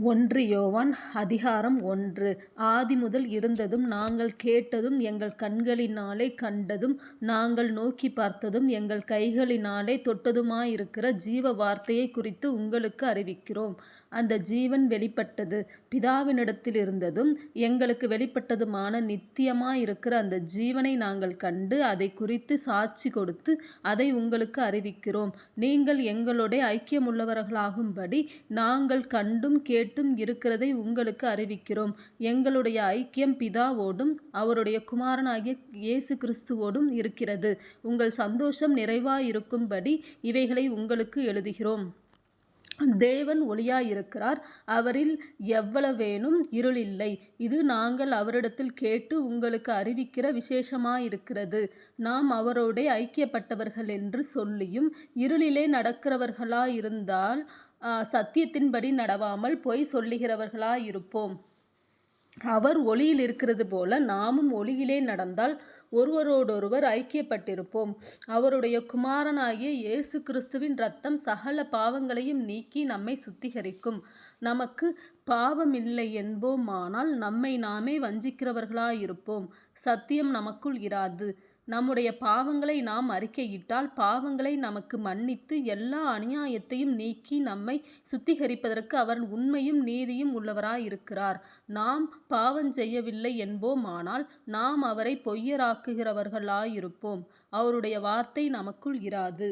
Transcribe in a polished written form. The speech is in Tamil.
ஒன்று யோவான் அதிகாரம் 1. ஆதிமுதல் இருந்ததும் நாங்கள் கேட்டதும் எங்கள் கண்களினாலே கண்டதும் நாங்கள் நோக்கிப் பார்த்ததும் எங்கள் கைகளினாலே தொட்டதுமாயிருக்கிற ஜீவ வார்த்தையைக் குறித்து உங்களுக்கு அறிவிக்கிறோம். அந்த ஜீவன் வெளிப்பட்டது, பிதாவினிடத்திலிருந்ததும் எங்களுக்கு வெளிப்பட்டதுமான நித்தியமாயிருக்கிற அந்த ஜீவனை நாங்கள் கண்டு அதைக் குறித்து சாட்சி கொடுத்து அதை உங்களுக்கு அறிவிக்கிறோம். நீங்கள் எங்களோடே ஐக்கியமுள்ளவர்களாகும்படி நாங்கள் கண்டும் கேட்டும் இருக்கிறதை உங்களுக்கு அறிவிக்கிறோம். எங்களுடைய ஐக்கியம் பிதாவோடும் அவருடைய குமாரனாகிய இயேசு கிறிஸ்துவோடும் இருக்கிறது. உங்கள் சந்தோஷம் நிறைவாயிருக்கும்படி இவைகளை உங்களுக்கு எழுதுகிறோம். தேவன் ஒளியாயிருக்கிறார், அவரில் எவ்வளவேனும் இருளில்லை. இது நாங்கள் அவரிடத்தில் கேட்டு உங்களுக்கு அறிவிக்கிற விசேஷமாயிருக்கிறது. நாம் அவரோடே ஐக்கியப்பட்டவர்களென்று சொல்லியும் இருளிலே நடக்கிறவர்களாயிருந்தால் சத்தியத்தின்படி நடவாமல் பொய் சொல்லுகிறவர்களாயிருப்போம். அவர் ஒளியில் இருக்கிறது போல நாமும் ஒளியிலே நடந்தால் ஒருவரோடொருவர் ஐக்கியப்பட்டிருப்போம். அவருடைய குமாரனாகிய இயேசு கிறிஸ்துவின் இரத்தம் சகல பாவங்களையும் நீக்கி நம்மை சுத்திகரிக்கும். நமக்கு பாவமில்லை என்போமானால் நம்மை நாமே வஞ்சிக்கிறவர்களாயிருப்போம், சத்தியம் நமக்குள் இராது. நம்முடைய பாவங்களை நாம் அறிக்கையிட்டால் பாவங்களை நமக்கு மன்னித்து எல்லா அநியாயத்தையும் நீக்கி நம்மை சுத்திகரிப்பதற்கு அவர் உண்மையும் நீதியும் உள்ளவராயிருக்கிறார். நாம் பாவம் செய்யவில்லை என்போமானால் நாம் அவரை பொய்யராக்குகிறவர்களாயிருப்போம், அவருடைய வார்த்தை நமக்குள் இராது.